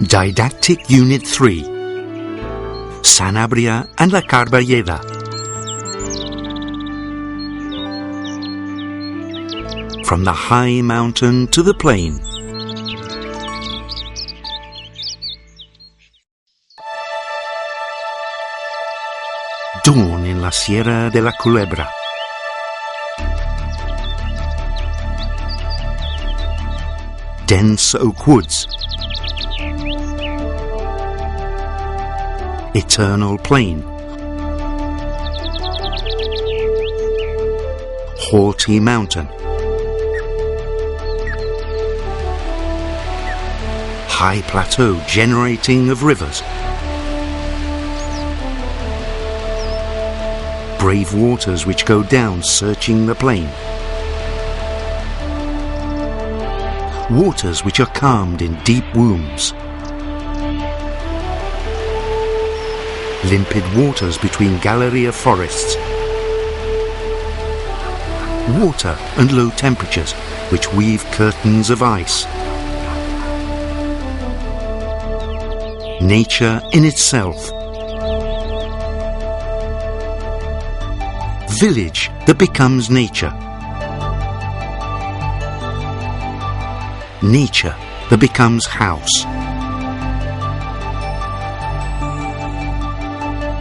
Didactic Unit 3 Sanabria and la Carballeda. From the high mountain to the plain. Dawn in la Sierra de la Culebra. Dense oak woods. Eternal plain. Haughty mountain. High plateau generating of rivers. Brave waters which go down searching the plain. Waters which are calmed in deep wombs. Limpid waters between gallery of forests. Water and low temperatures which weave curtains of ice. Nature in itself. Village that becomes nature. Nature that becomes house.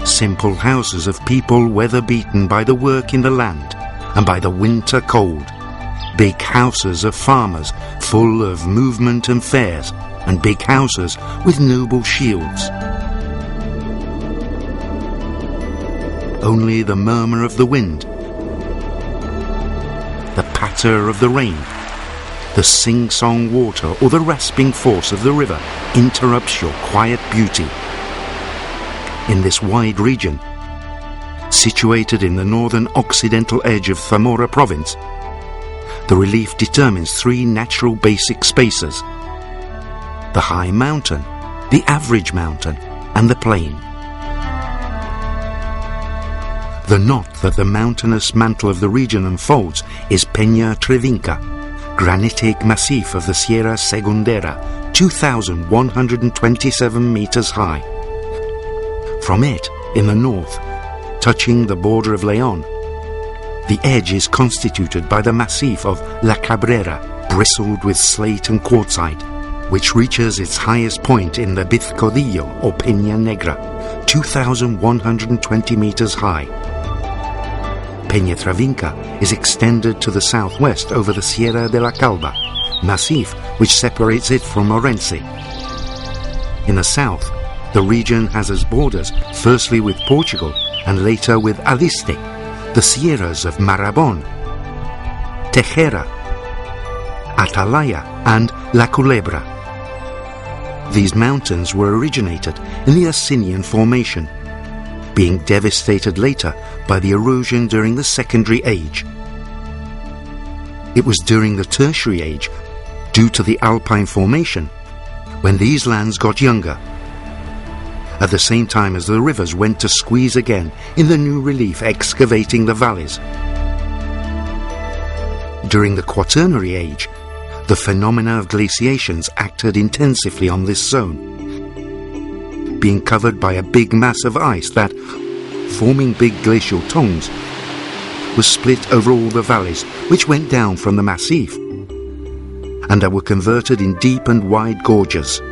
Simple houses of people weather-beaten by the work in the land and by the winter cold. Big houses of farmers full of movement and fairs, and big houses with noble shields. Only the murmur of the wind, the patter of the rain, the sing-song water or the rasping force of the river interrupts your quiet beauty. In this wide region, situated in the northern occidental edge of Zamora province, the relief determines three natural basic spaces: the high mountain, the average mountain, and the plain. The knot that the mountainous mantle of the region unfolds is Peña Trevinca, granitic massif of the Sierra Segundera, 2,127 meters high. From it, in the north, touching the border of León, the edge is constituted by the massif of La Cabrera, bristled with slate and quartzite, which reaches its highest point in the Bizcodillo or Peña Negra, 2,120 meters high. Peña Travinca is extended to the southwest over the Sierra de la Calva, massif which separates it from Orense. In the south, the region has as borders firstly with Portugal and later with Aliste, the sierras of Marabón, Tejera, Atalaya and La Culebra. These mountains were originated in the Asinian Formation, being devastated later by the erosion during the Secondary Age. It was during the Tertiary Age, due to the Alpine Formation, when these lands got younger, at the same time as the rivers went to squeeze again in the new relief excavating the valleys. During the Quaternary Age, the phenomena of glaciations acted intensively on this zone, being covered by a big mass of ice that, forming big glacial tongues, was split over all the valleys which went down from the massif, and that were converted in deep and wide gorges.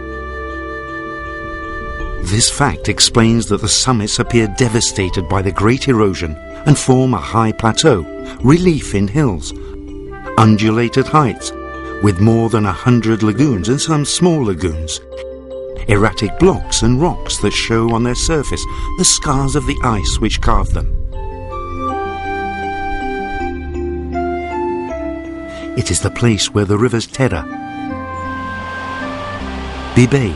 This fact explains that the summits appear devastated by the great erosion and form a high plateau, relief in hills, undulated heights, with more than 100 lagoons and some small lagoons, erratic blocks and rocks that show on their surface the scars of the ice which carved them. It is the place where the rivers Terra, Bibey,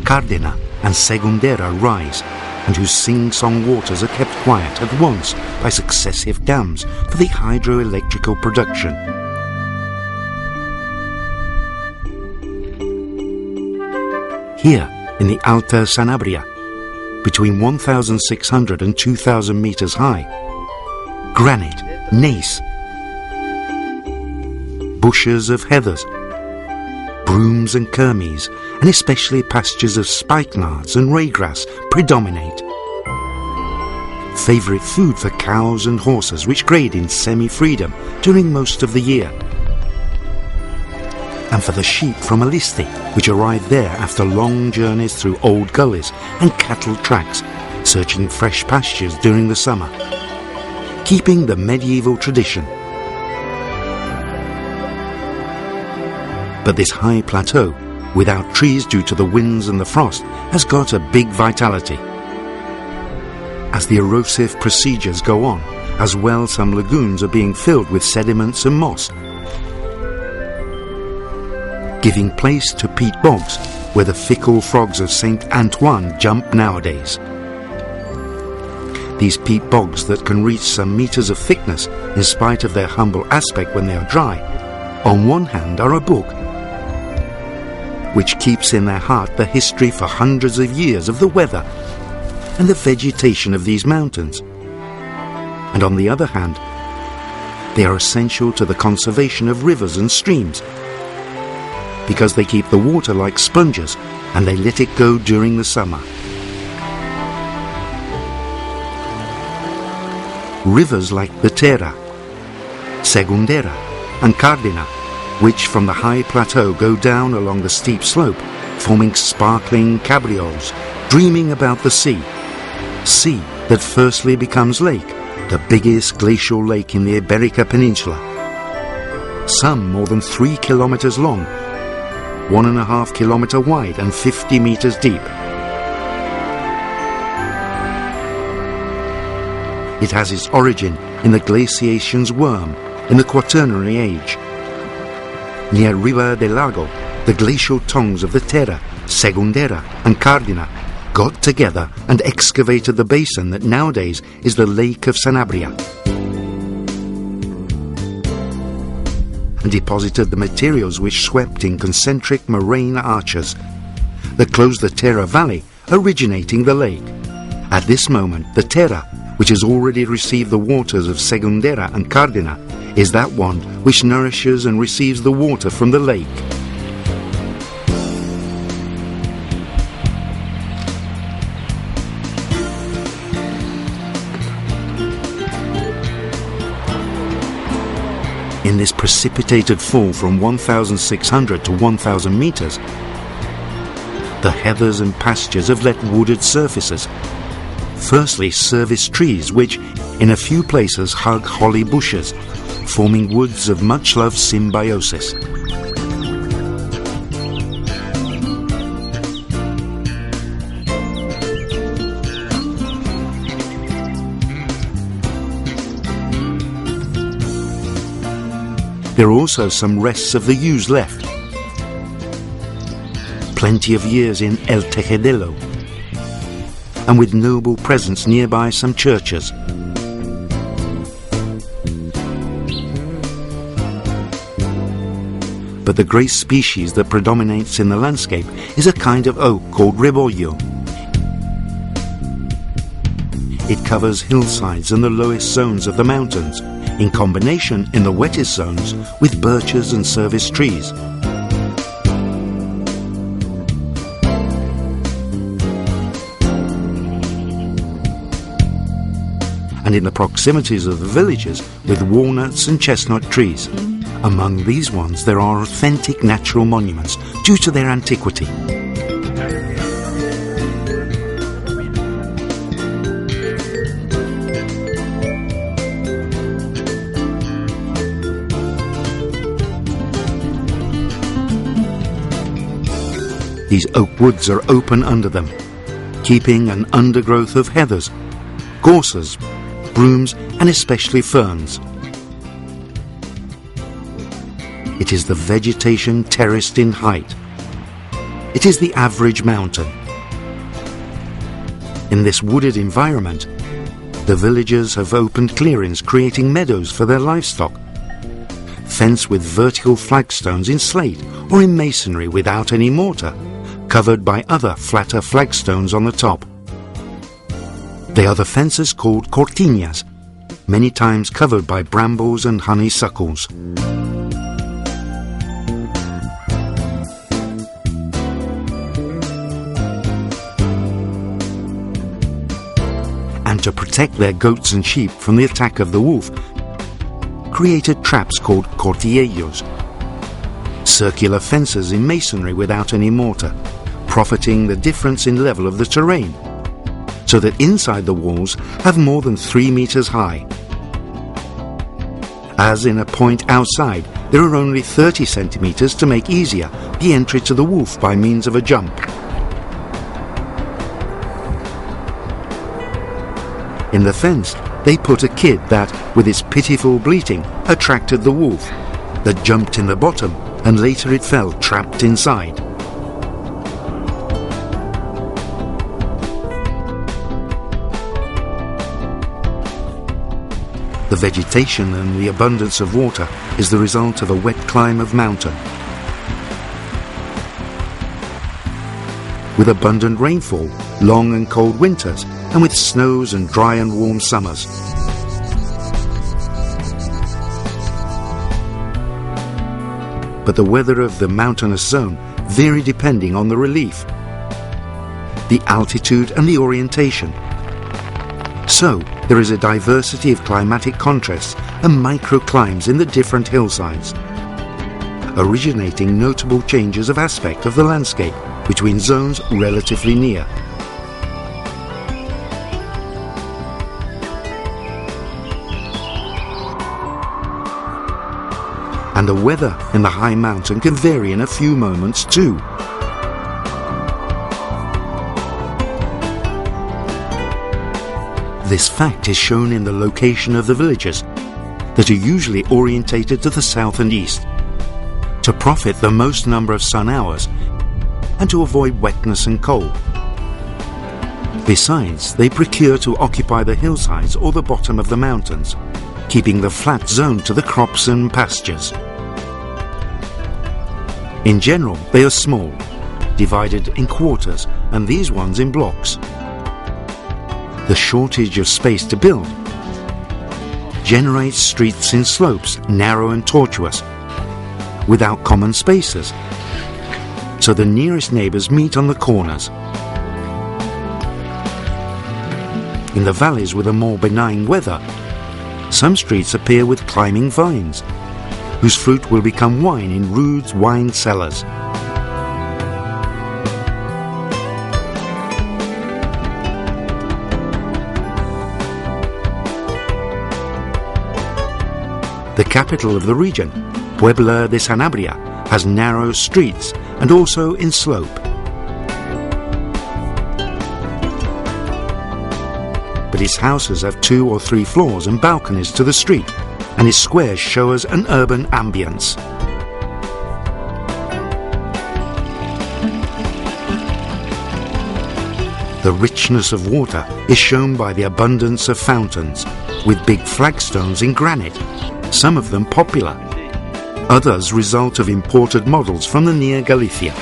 Cardena and Segundera rise, and whose sing-song waters are kept quiet at once by successive dams for the hydroelectrical production. Here, in the III Sanabria, between 1,600 and 2,000 meters high, granite, gneiss, bushes of heathers, brooms and kermes, and especially pastures of spikenards and raygrass predominate. Favourite food for cows and horses which grade in semi-freedom during most of the year. And for the sheep from Alisti, which arrive there after long journeys through old gullies and cattle tracks, searching fresh pastures during the summer, keeping the medieval tradition. But this high plateau, without trees due to the winds and the frost, has got a big vitality. As the erosive procedures go on, as well some lagoons are being filled with sediments and moss, giving place to peat bogs where the fickle frogs of Saint Antoine jump nowadays. These peat bogs that can reach some meters of thickness in spite of their humble aspect when they are dry, on one hand are a book which keeps in their heart the history for hundreds of years of the weather and the vegetation of these mountains, and on the other hand they are essential to the conservation of rivers and streams, because they keep the water like sponges and they let it go during the summer. Rivers like the Terra, Segundera and Cardina, which from the high plateau go down along the steep slope, forming sparkling cabrioles, dreaming about the sea that firstly becomes lake, the biggest glacial lake in the Iberica Peninsula, some more than 3 kilometers long, 1.5 kilometer wide and 50 meters deep. It has its origin in the glaciation's worm in the Quaternary Age. Near Riva del Lago, the glacial tongues of the Terra, Segundera and Cardina got together and excavated the basin that nowadays is the Lake of Sanabria, and deposited the materials which swept in concentric moraine arches that closed the Terra Valley, originating the lake. At this moment, the Terra, which has already received the waters of Segundera and Cardina, is that one which nourishes and receives the water from the lake. In this precipitated fall from 1,600 to 1,000 meters, the heathers and pastures have let wooded surfaces. Firstly, service trees which, in a few places, hug holly bushes, forming woods of much-loved symbiosis. There are also some rests of the yews left. Plenty of years in El Tejedelo, and with noble presence nearby some churches. But the great species that predominates in the landscape is a kind of oak called rebollo. It covers hillsides and the lowest zones of the mountains, in combination in the wettest zones with birches and service trees. And in the proximities of the villages with walnuts and chestnut trees. Among these ones there are authentic natural monuments due to their antiquity. These oak woods are open under them, keeping an undergrowth of heathers, gorses, brooms and especially ferns. It is the vegetation terraced in height. It is the average mountain. In this wooded environment, the villagers have opened clearings creating meadows for their livestock, fenced with vertical flagstones in slate or in masonry without any mortar, covered by other flatter flagstones on the top. They are the fences called cortinas, many times covered by brambles and honeysuckles. and to protect their goats and sheep from the attack of the wolf, created traps called cortilleos, circular fences in masonry without any mortar, profiting the difference in level of the terrain, so that inside the walls have more than 3 meters high. As in a point outside, there are only 30 centimeters to make easier the entry to the wolf by means of a jump. In the fence, they put a kid that, with its pitiful bleating, attracted the wolf, that jumped in the bottom, and later it fell trapped inside. The vegetation and the abundance of water is the result of a wet climb of mountain. With abundant rainfall, long and cold winters, and with snows and dry and warm summers. But the weather of the mountainous zone vary depending on the relief, the altitude and the orientation. So, there is a diversity of climatic contrasts and microclimes in the different hillsides, originating notable changes of aspect of the landscape between zones relatively near. And the weather in the high mountain can vary in a few moments too. This fact is shown in the location of the villages, that are usually orientated to the south and east, to profit the most number of sun hours and to avoid wetness and cold. Besides, they procure to occupy the hillsides or the bottom of the mountains, keeping the flat zone to the crops and pastures. In general, they are small, divided in quarters, and these ones in blocks. The shortage of space to build generates streets in slopes, narrow and tortuous, without common spaces, so the nearest neighbours meet on the corners. In the valleys with a more benign weather, some streets appear with climbing vines, whose fruit will become wine in rude wine cellars. The capital of the region, Puebla de Sanabria, has narrow streets and also in slope. But its houses have 2 or 3 floors and balconies to the street, and its squares show us an urban ambience. The richness of water is shown by the abundance of fountains, with big flagstones in granite, some of them popular. Others result of imported models from the near Galicia.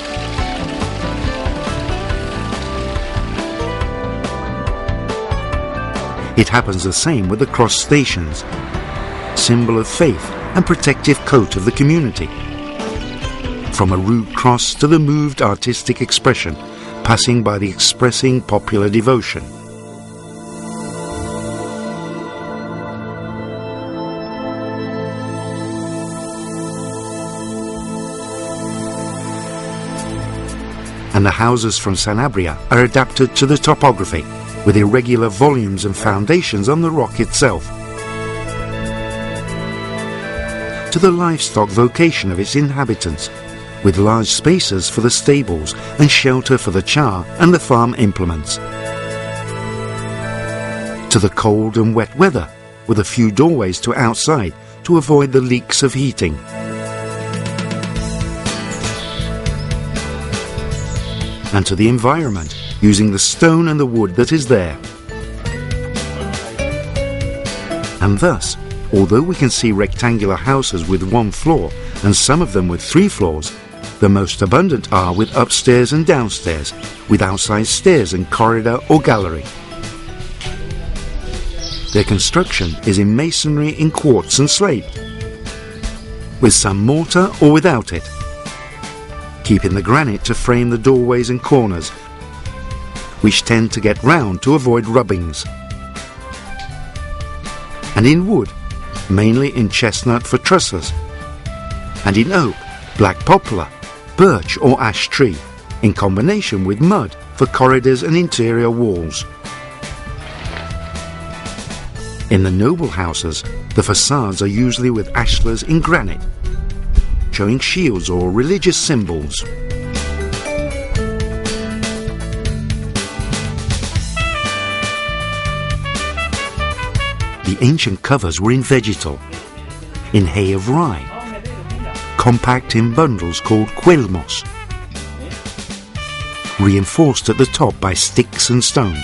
It happens the same with the cross stations, symbol of faith and protective coat of the community. From a rude cross to the moved artistic expression, passing by the expressing popular devotion. And the houses from Sanabria are adapted to the topography, with irregular volumes and foundations on the rock itself, to the livestock vocation of its inhabitants, with large spaces for the stables and shelter for the char and the farm implements, to the cold and wet weather, with a few doorways to outside to avoid the leaks of heating. And to the environment, using the stone and the wood that is there. And thus, although we can see rectangular houses with 1 floor and some of them with 3 floors, the most abundant are with upstairs and downstairs, with outside stairs and corridor or gallery. Their construction is in masonry in quartz and slate, with some mortar or without it, keeping the granite to frame the doorways and corners, which tend to get round to avoid rubbings. and in wood, mainly in chestnut for trusses, and in oak, black poplar, birch or ash tree, in combination with mud for corridors and interior walls. In the noble houses, the facades are usually with ashlars in granite, showing shields or religious symbols. The ancient covers were in vegetal, in hay of rye, compact in bundles called cuelmos, reinforced at the top by sticks and stones.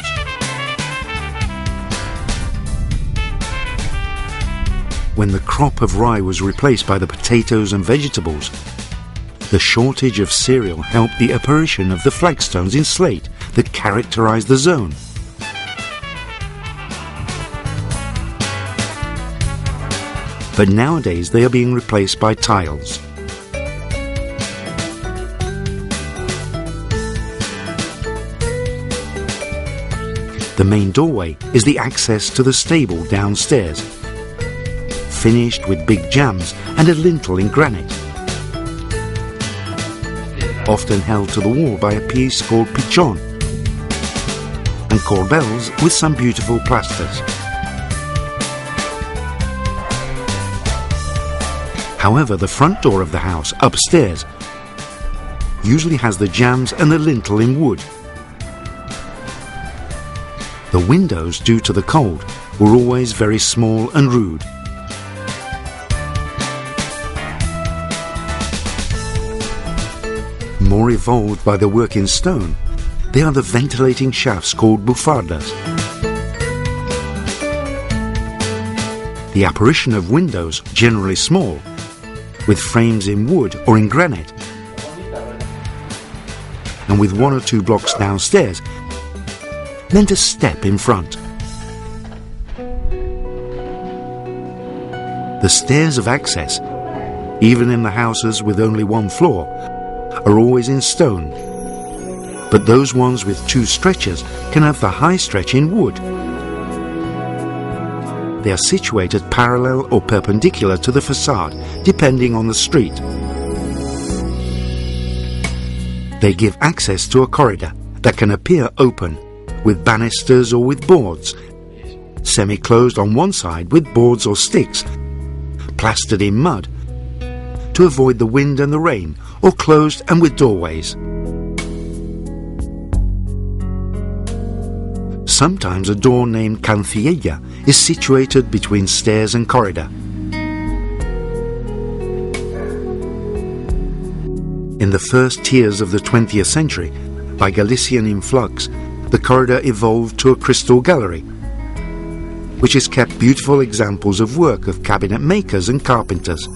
When the crop of rye was replaced by the potatoes and vegetables, the shortage of cereal helped the apparition of the flagstones in slate that characterized the zone. But nowadays they are being replaced by tiles. The main doorway is the access to the stable downstairs, finished with big jambs and a lintel in granite, often held to the wall by a piece called pichon, and corbels with some beautiful plasters. However, the front door of the house, upstairs, usually has the jambs and the lintel in wood. The windows, due to the cold, were always very small and rude. More evolved by the work in stone, they are the ventilating shafts called bufardas. The apparition of windows, generally small, with frames in wood or in granite, and with 1 or 2 blocks downstairs, meant a step in front. The stairs of access, even in the houses with only 1 floor, are always in stone, but those ones with 2 stretchers can have the high stretch in wood. They are situated parallel or perpendicular to the facade, depending on the street. They give access to a corridor that can appear open, with banisters or with boards, semi-closed on one side with boards or sticks, plastered in mud, to avoid the wind and the rain, or closed and with doorways. Sometimes a door named cancilla is situated between stairs and corridor. In the first tiers of the 20th century, by Galician influx, the corridor evolved to a crystal gallery, which has kept beautiful examples of work of cabinet makers and carpenters.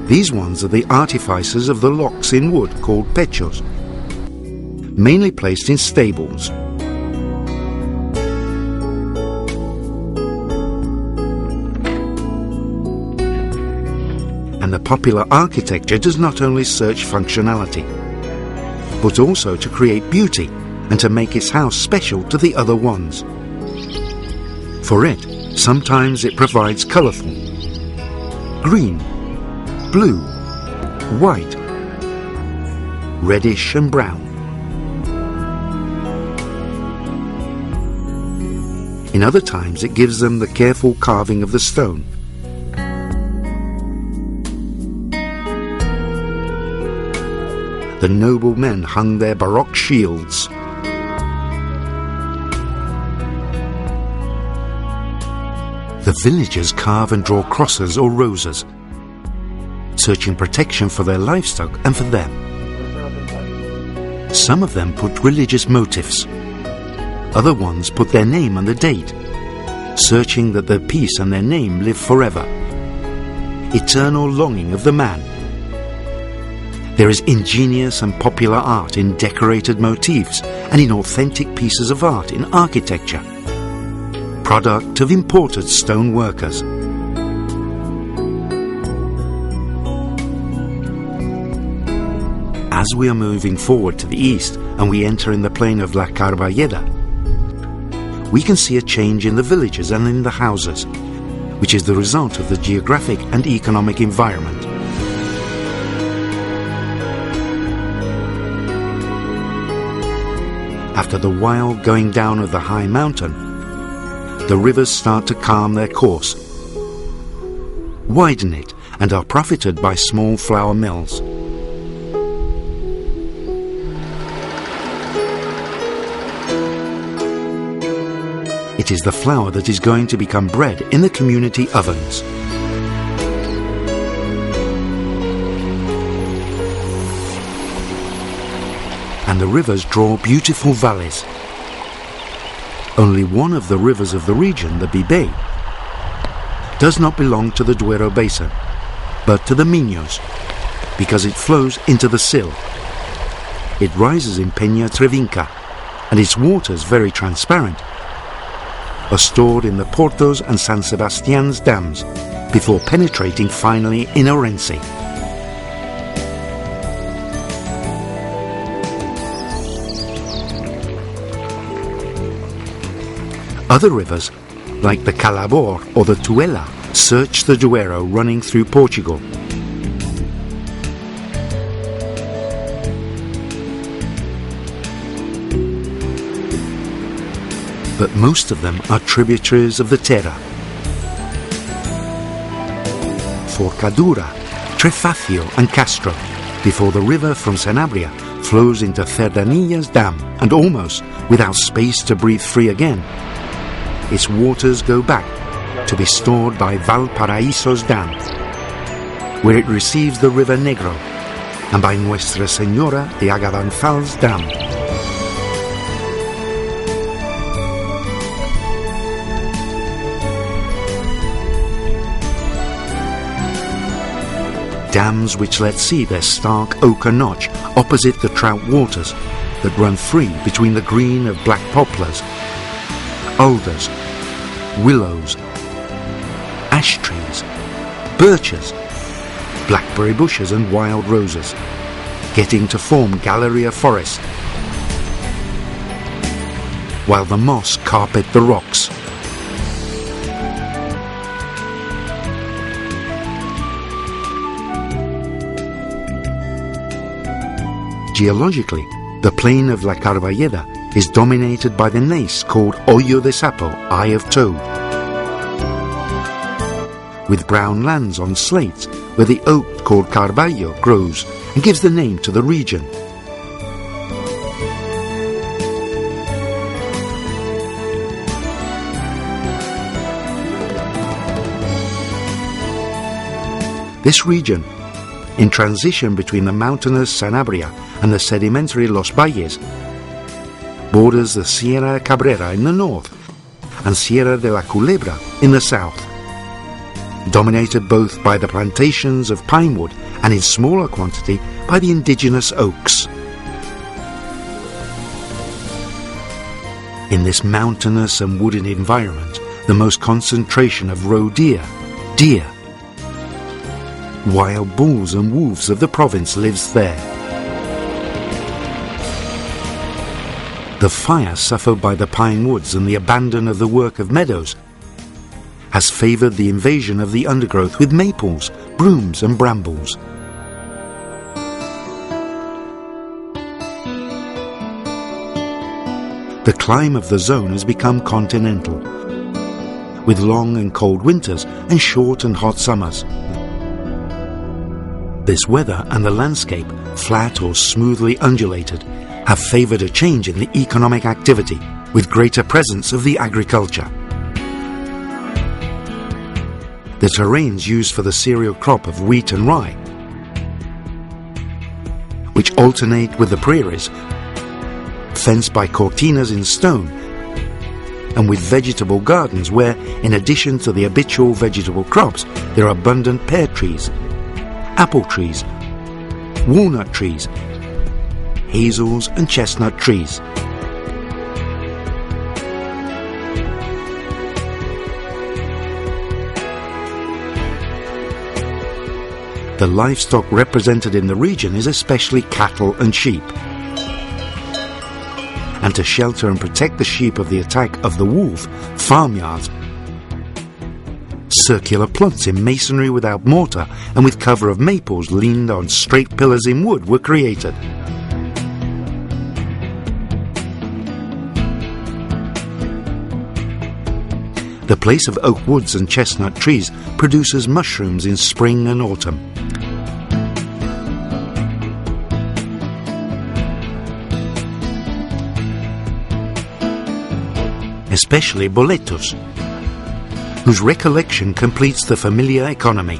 These ones are the artificers of the locks in wood called pechos, mainly placed in stables. And the popular architecture does not only search functionality, but also to create beauty and to make its house special to the other ones. For it, sometimes it provides colourful, green, blue, white, reddish and brown. In other times it gives them the careful carving of the stone. The noble men hung their baroque shields. The villagers carve and draw crosses or roses, searching protection for their livestock and for them. Some of them put religious motifs. Other ones put their name and the date, searching that their peace and their name live forever. Eternal longing of the man. There is ingenious and popular art in decorated motifs and in authentic pieces of art in architecture, product of imported stone workers. As we are moving forward to the east and we enter in the plain of La Carballeda, we can see a change in the villages and in the houses, which is the result of the geographic and economic environment. After the wild going down of the high mountain, the rivers start to calm their course, widen it, and are profited by small flour mills. It is the flour that is going to become bread in the community ovens. And the rivers draw beautiful valleys. Only one of the rivers of the region, the Bibe, does not belong to the Duero basin, but to the Miños, because it flows into the Sil. It rises in Peña Trevinca, and its waters, very transparent, are stored in the Portos and San Sebastian's dams before penetrating finally in Orense. Other rivers, like the Calabor or the Tuela, search the Duero running through Portugal. But most of them are tributaries of the Tera. Forcadura, Trefacio and Castro, before the river from Sanabria flows into Cerdanilla's dam, and almost without space to breathe free again, its waters go back to be stored by Valparaíso's dam, where it receives the river Negro, and by Nuestra Señora de Agadanzal's dam. Dams which let see their stark ochre notch opposite the trout waters that run free between the green of black poplars, alders, willows, ash trees, birches, blackberry bushes and wild roses, getting to form Galleria Forest, while the moss carpet the rocks. Geologically, the plain of La Carballeda is dominated by the gneiss called Hoyo de Sapo, Eye of Toad, with brown lands on slates where the oak called Carballo grows and gives the name to the region. This region, in transition between the mountainous Sanabria and the sedimentary Los Valles, borders the Sierra Cabrera in the north and Sierra de la Culebra in the south, dominated both by the plantations of pine wood and in smaller quantity by the indigenous oaks. In this mountainous and wooded environment, the most concentration of roe deer, wild bulls and wolves of the province lives there. The fire suffered by the pine woods and the abandon of the work of meadows has favoured the invasion of the undergrowth with maples, brooms and brambles. The climate of the zone has become continental, with long and cold winters and short and hot summers. This weather and the landscape, flat or smoothly undulated, have favoured a change in the economic activity, with greater presence of the agriculture. The terrains used for the cereal crop of wheat and rye, which alternate with the prairies, fenced by cortinas in stone, and with vegetable gardens where, in addition to the habitual vegetable crops, there are abundant pear trees, apple trees, walnut trees, hazels and chestnut trees. The livestock represented in the region is especially cattle and sheep. and to shelter and protect the sheep of the attack of the wolf, farmyards. Circular plots in masonry without mortar and with cover of maples leaned on straight pillars in wood were created. The place of oak woods and chestnut trees produces mushrooms in spring and autumn. Especially boletos, whose recollection completes the familiar economy.